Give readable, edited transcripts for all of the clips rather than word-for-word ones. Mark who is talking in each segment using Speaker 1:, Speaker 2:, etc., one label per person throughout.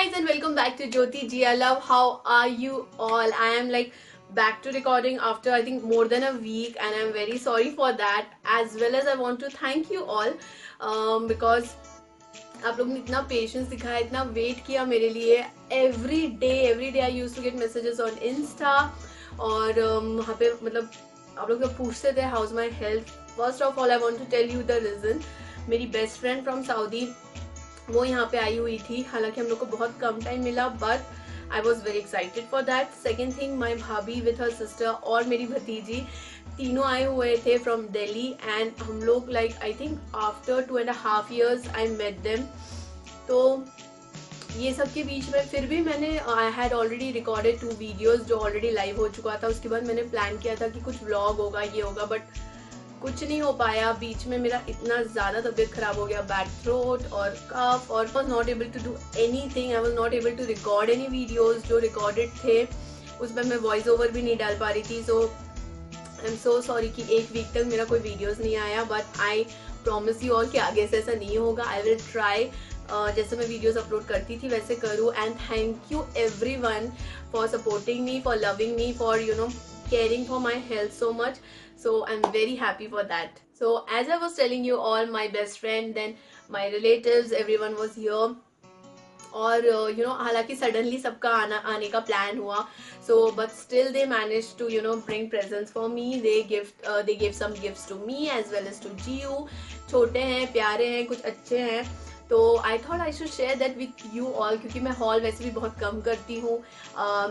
Speaker 1: guys and welcome back to Jyoti Jia Love. How are you all? I am like back to recording after I think more than a week and I'm very sorry for that. As well as I want to thank you all because आप लोग ने इतना patience दिखाया, इतना wait किया मेरे लिए. Every day I use to get messages on insta और वहाँ पे मतलब आप लोग जब पूछते थे how's my health. First of all I want to tell you the reason. मेरी बेस्ट फ्रेंड फ्रॉम सऊदी वो यहाँ पे आई हुई थी. हालांकि हम लोग को बहुत कम टाइम मिला but I was very excited for that. Second thing, my bhabhi with her sister और मेरी भतीजी तीनों आए हुए थे फ्रॉम दिल्ली एंड हम लोग like I think after 2.5 years I met them. तो ये सब के बीच में फिर भी मैंने I had already recorded 2 videos जो ऑलरेडी लाइव हो चुका था. उसके बाद मैंने प्लान किया था कि कुछ व्लॉग होगा, ये होगा, बट कुछ नहीं हो पाया. बीच में मेरा इतना ज़्यादा तबीयत खराब हो गया, बैड थ्रोट और कफ, और was not able to do anything. I was not able to record any videos जो रिकॉर्डेड थे. उसमें मैं वॉइस ओवर भी नहीं डाल पा रही थी. सो आई एम सो सॉरी कि एक वीक तक मेरा कोई वीडियोज़ नहीं आया. But I promise you all कि आगे से ऐसा नहीं होगा. आई विल ट्राई जैसे मैं वीडियोस अपलोड करती थी वैसे करूँ. And thank you everyone for supporting me, for loving me, for you know caring for my health so much. So I'm very happy for that. So as I was telling you all, my best friend, then my relatives, everyone was here. और you know हालांकि suddenly सबका आने का plan हुआ. So but still they manage to you know bring presents for me. They give some gifts to me as well as to Jio. छोटे हैं, प्यारे हैं, कुछ अच्छे हैं. तो I thought I should share that with you all, क्योंकि मैं हॉल वैसे भी बहुत कम करती हूँ.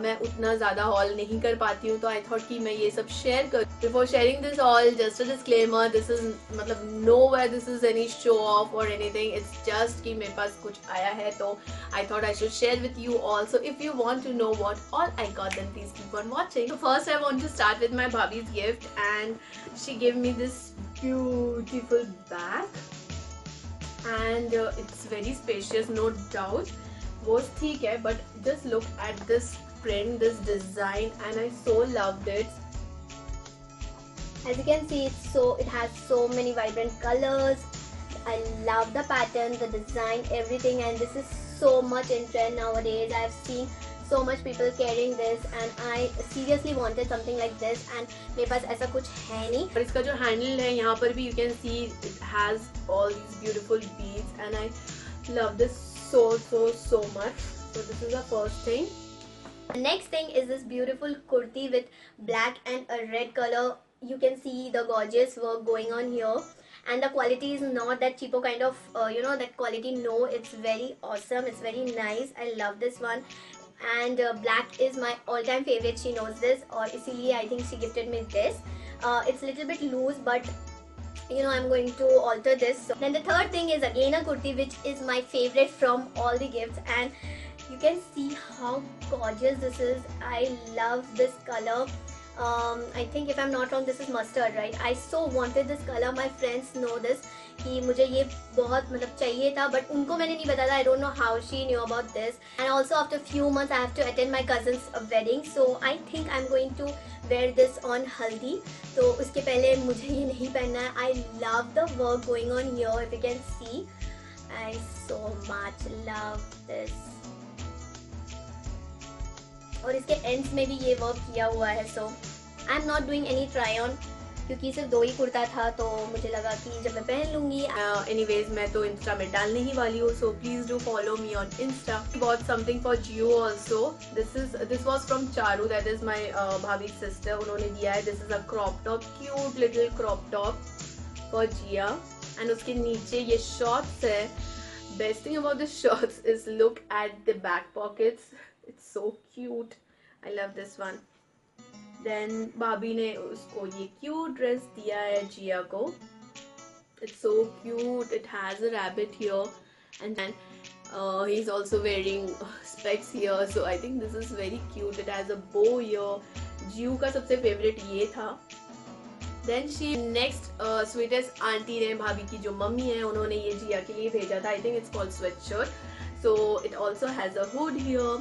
Speaker 1: मैं उतना ज़्यादा हॉल नहीं कर पाती हूँ. तो आई थॉट कि मैं ये सब शेयर करूँ. Before sharing this all, just a disclaimer, this is मतलब nowhere this is any show off or anything. It's just कि मेरे पास कुछ आया है तो I thought I should share with you all. So if you want to know what all I got, then please keep on watching. So first I want to start with my bhabhi's gift, and she gave me this beautiful bag. And it's very spacious, no doubt. Was ठीक है, but just look at this print, this design, and I so loved it.
Speaker 2: As you can see, it has so many vibrant colors. I love the pattern, the design, everything, and this is so much in trend nowadays. I've seen so much people carrying this and I seriously wanted something like this, and मेरे पास ऐसा कुछ है नहीं.
Speaker 1: और इसका जो handle है यहाँ पर भी you can see it has all these beautiful beads and I love this so much. So this is the first thing.
Speaker 2: The next thing is this beautiful kurti with black and a red color. You can see the gorgeous work going on here. And the quality is not that cheapo kind of you know that quality. No, it's very awesome, it's very nice. I love this one. And black is my all-time favorite. She knows this, or isliye I think she gifted me this. It's a little bit loose, but you know I'm going to alter this. So then the third thing is again a kurti, which is my favorite from all the gifts, and you can see how gorgeous this is. I love this color. I think if I'm not wrong, this is mustard, right? I so wanted this color. My friends know this कि मुझे ये बहुत मतलब चाहिए था, but उनको मैंने नहीं बताया. I don't know how she knew about this. And also after few months I have to attend my cousin's wedding, so I think I'm going to wear this on haldi. तो उसके पहले मुझे ये नहीं पहनना है. I love the work going on here. If you can see, I so much love this. और इसके एंड्स में भी ये वर्क किया हुआ है. So I am not doing any try on, क्योंकि सिर्फ 2 ही कुर्ता था तो मुझे लगा कि जब मैं पहन लूंगी.
Speaker 1: एनीवेज मैं तो इंस्टा में डालने ही वाली हूँ, so please do follow me on insta. Bought something for Jiya also. This was from Charu, that is my भाभी सिस्टर. उन्होंने दिया है. This is a crop top, cute little crop top for Jiya. And उसके नीचे ये शॉर्ट्स है. Best thing about this shorts is look at the back pockets. It's so cute. I love this one. Then भाभी ने उसको ये cute dress दिया है जिया को. It's so cute. It has a rabbit here, and then he's also wearing specs here. So I think this is very cute. It has a bow here. जियो का सबसे favorite ये था. Then she next sweetest auntie ने भाभी की जो mummy है उन्होंने ये जिया के लिए भेजा था. I think it's called sweatshirt. So it also has a hood here.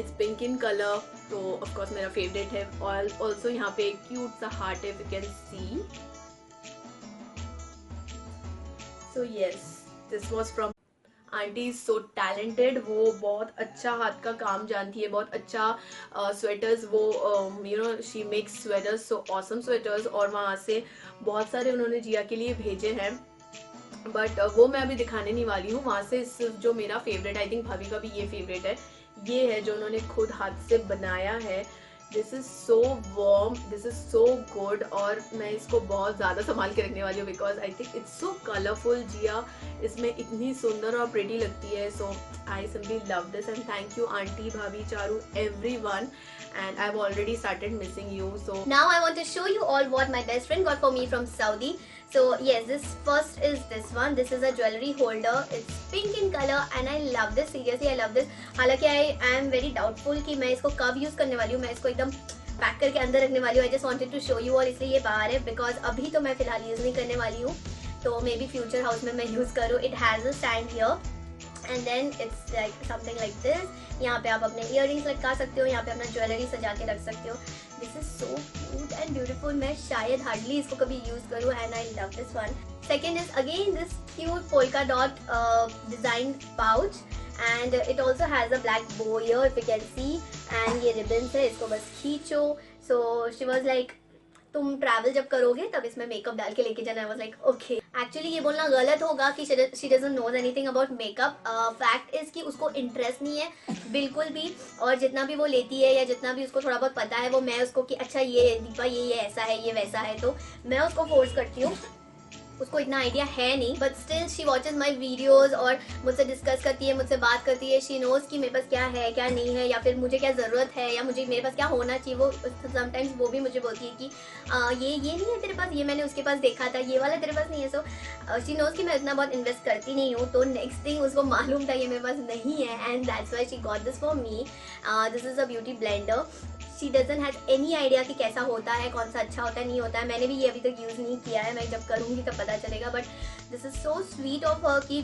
Speaker 1: It's pink in color, तो of course मेरा favorite है. और also यहाँ पे एक cute सा heart है, if you can see. So yes, this was from aunty is so talented, वो बहुत अच्छा हाथ का काम जानती है, बहुत अच्छा स्वेटर्स वो she makes sweaters, so awesome sweaters, और वहाँ से बहुत सारे उन्होंने जिया के लिए भेजे हैं, बट वो मैं अभी दिखाने नहीं वाली हूँ। वहाँ से सिर्फ जो मेरा फेवरेट, आई थिंक भाभी का भी ये फेवरेट है, ये है जो उन्होंने खुद हाथ से बनाया है। This is so warm, this is so good, और मैं इसको बहुत ज़्यादा संभाल के रखने वाली हूँ because I think it's so colourful. Jiya इसमें इतनी सुंदर और प्रिटी लगती है, so I simply love this and thank you aunty, bhabhi, Charu, everyone, and I've already started missing you. So
Speaker 2: now I want to show you all what my best friend got for me from Saudi. So yes, this first is this one. This is a jewelry holder. It's pink in color and I love this. Seriously, I love this. हालांकि I am very doubtful कि मैं इसको कब use करने वाली हूँ, मैं इसको एकदम पैक करके अंदर रखने वाली हूँ. I just wanted to show you, और इसलिए ये बाहर है बिकॉज अभी तो मैं फिलहाल यूज नहीं करने वाली हूँ, तो मे बी फ्यूचर हाउस में मैं यूज करूँ. It has a stand here and then it's like something like this. यहाँ पे आप अपने इयररिंग्स लटका सकते हो, यहाँ पे अपना ज्वेलरी सजा के रख सकते हो. This is so cute and beautiful. मैं शायद हार्डली इसको कभी यूज करूँ and I love this one. Second is again this cute polka dot design pouch and it also has a black bow here if you can see. And ये ribbons है, इसको बस खींचो. सो शी वॉज लाइक तुम travel जब करोगे तब इसमें मेकअप डाल के लेके जाना. I was like okay. Actually ये बोलना गलत होगा कि she doesn't knows anything about makeup. Fact is कि उसको इंटरेस्ट नहीं है बिल्कुल भी, और जितना भी वो लेती है या जितना भी उसको थोड़ा बहुत पता है वो मैं उसको कि अच्छा ये दीपा ये ऐसा है ये वैसा है, तो मैं उसको फोर्स करती हूँ. उसको इतना आइडिया है नहीं, but still she watches my videos और मुझसे डिस्कस करती है, मुझसे बात करती है. शी नोज कि मेरे पास क्या है क्या नहीं है, या फिर मुझे क्या ज़रूरत है, या मुझे मेरे पास क्या होना चाहिए. वो समटाइम्स वो भी मुझे बोलती है कि ये नहीं है तेरे पास, ये मैंने उसके पास देखा था, ये वाला तेरे पास नहीं है. सो शी नोज कि मैं इतना बहुत इन्वेस्ट करती नहीं हूँ, तो नेक्स्ट थिंग उसको मालूम था ये मेरे पास नहीं है and that's why she got this for me. This is a beauty blender. She doesn't has any idea कि कैसा होता है, कौन सा अच्छा होता है नहीं होता है. मैंने भी ये अभी तक यूज़ नहीं किया है, मैं जब करूँगी तब पता चलेगा. But this is so sweet of her कि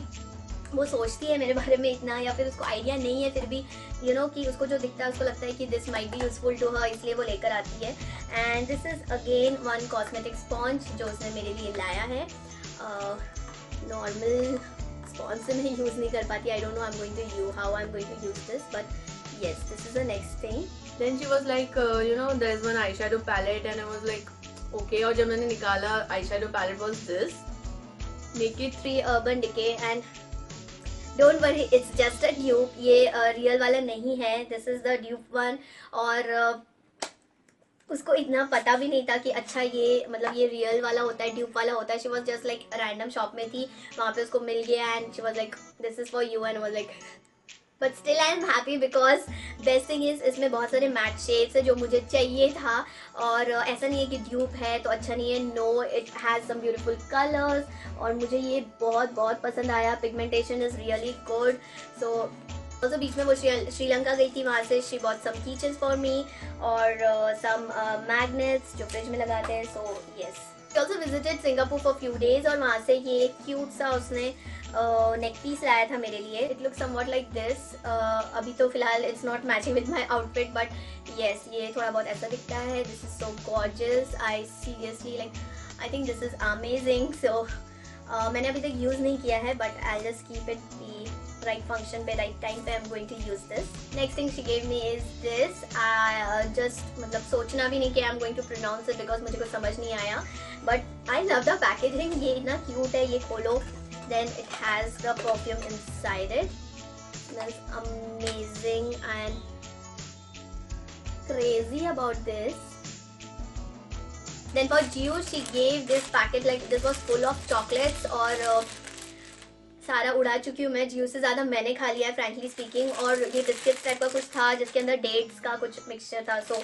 Speaker 2: वो सोचती है मेरे बारे में इतना, या फिर उसको आइडिया नहीं है फिर भी यू नो कि उसको जो दिखता है उसको लगता है कि this might be useful to her, इसलिए वो लेकर आती है. And this is again one cosmetic sponge जो उसने मेरे लिए लाया है. नॉर्मल स्पॉन्ज से मैं यूज़ नहीं कर पाती. I don't know how I am going to use this, but yes, this is the next thing.
Speaker 1: Then she was like, there's one eyeshadow palette, and I was like, okay. और जब मैंने निकाला eyeshadow palette was this
Speaker 2: Naked 3 Urban Decay and don't worry, it's just a dupe. ये real वाला नहीं है. This is the dupe one. और उसको इतना पता भी नहीं था कि अच्छा ये मतलब ये रियल वाला होता है, ड्यूप वाला होता है. She was just like random shop में थी, वहाँ पे उसको मिल गया and she was like this is for you and was like but still I am happy because best thing is इसमें बहुत सारे मैट शेड्स है जो मुझे चाहिए था. और ऐसा नहीं है कि ड्यूप है तो अच्छा नहीं है, no, it has some beautiful colours और मुझे ये बहुत बहुत पसंद आया. Pigmentation is really good. So also बीच में वो श्रीलंका गई थी, वहाँ से she bought some keychains for me और सम मैग्नेट्स जो फ्रिज में लगाते हैं. So yes, also visited Singapore for few days और वहाँ से ये क्यूट सा उसने नेक पीस लाया था मेरे लिए. It look somewhat like this. अभी तो फिलहाल it's not matching with my outfit, but yes ये थोड़ा बहुत ऐसा दिखता है. This is so gorgeous. I seriously like I think this is amazing. So मैंने अभी तक यूज़ नहीं किया है, but I just keep it the right function पे, राइट टाइम पे I am going to use this. Next thing she gave me is this. Just मतलब सोचना भी नहीं कि I am going to pronounce it because मुझे कुछ समझ नहीं आया, but I love the packaging. ये इतना क्यूट है. ये खोलो, then it has the perfume inside it. Smells amazing and crazy about this. Then for Jio she gave this packet, like this was full of chocolates और सारा उड़ा चुकी हूँ मैं. जियो से ज़्यादा मैंने खा लिया है फ्रैंकली स्पीकिंग. और ये बिस्किट्स टाइप का कुछ था जिसके अंदर डेट्स का कुछ मिक्सचर था. सो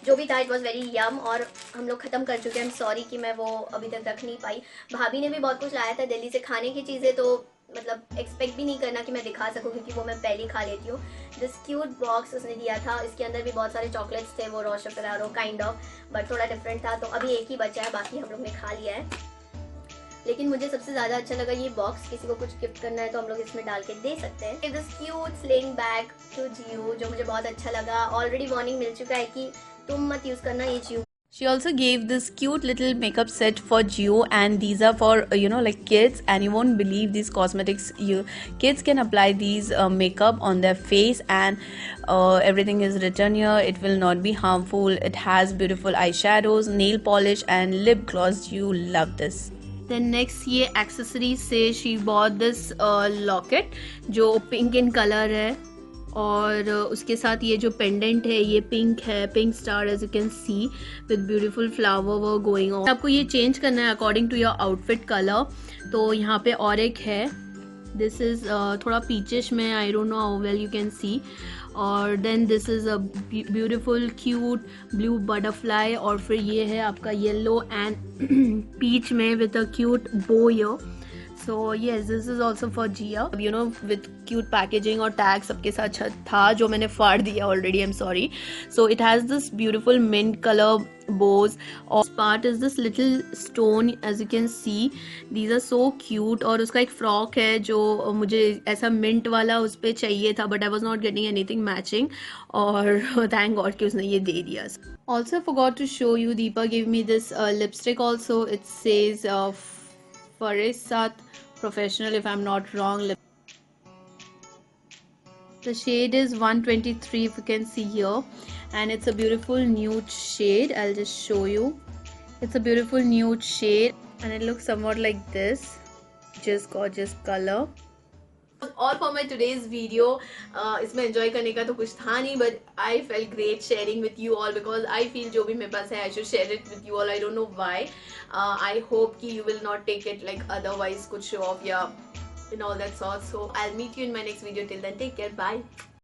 Speaker 2: जो भी था इट वॉज वेरी यम और हम लोग ख़त्म कर चुके हैं. आई एम सॉरी कि मैं वो अभी तक रख नहीं पाई. भाभी ने भी बहुत कुछ लाया था दिल्ली से खाने की चीज़ें, तो मतलब एक्सपेक्ट भी नहीं करना कि मैं दिखा सकूँ क्योंकि वो मैं पहले ही खा लेती हूँ. दिस क्यूट बॉक्स उसने दिया था. इसके अंदर भी बहुत सारे चॉकलेट्स थे, वो रोशो फरारो काइंड ऑफ, बट थोड़ा डिफरेंट था. तो अभी एक ही बचा है, बाकी हम लोग ने खा लिया है. लेकिन मुझे सबसे ज़्यादा अच्छा लगा ये बॉक्स. किसी को कुछ गिफ्ट करना है तो हम लोग इसमें डाल के दे सकते हैं. This cute sling bag to Jio जो मुझे बहुत अच्छा लगा. ऑलरेडी वार्निंग मिल चुका है कि तुम मत यूज़ करना ये जियो.
Speaker 1: She also gave this cute little makeup set for Gio, and these are for like kids, and you won't believe these cosmetics. You kids can apply these makeup on their face, and everything is written here. It will not be harmful. It has beautiful eyeshadows, nail polish, and lip gloss. You love this. Then next ये accessories से she bought this locket जो pink in color है, और उसके साथ ये जो pendant है ये पिंक है, pink star as you can see with beautiful flower work going on. आपको ये चेंज करना है according to your outfit colour. तो यहाँ पे और एक है, दिस इज थोड़ा पीचिश में, I don't know how well you can see. और then this is a beautiful cute blue butterfly, और फिर ये है आपका येलो एंड पीच में with a cute bow here. So yes, this is also for Gia, with cute packaging और tag सबके साथ था जो मैंने फाड़ दिया already, I'm sorry. So it has this beautiful mint color bows, और this part is this little stone as you can see. These are so cute, और उसका एक फ्रॉक है जो मुझे ऐसा mint वाला उस पर चाहिए था, but I was not getting anything matching, और thank God कि उसने ये दे दिया। Also I forgot to show you, Deepa gave me this lipstick also. It says Farisat Professional, if I'm not wrong. The shade is 123, if you can see here, and it's a beautiful nude shade. I'll just show you. It's a beautiful nude shade, and it looks somewhat like this. Just gorgeous color. All for my today's video. इसमें enjoy करने का तो कुछ था नहीं, but I felt great sharing with you all because I feel जो भी मेरे पास है I should share it with you all. I don't know why. I hope कि you will not take it like otherwise कुछ show off या in all that sort. So I'll meet you in my next video. Till then, take care. Bye.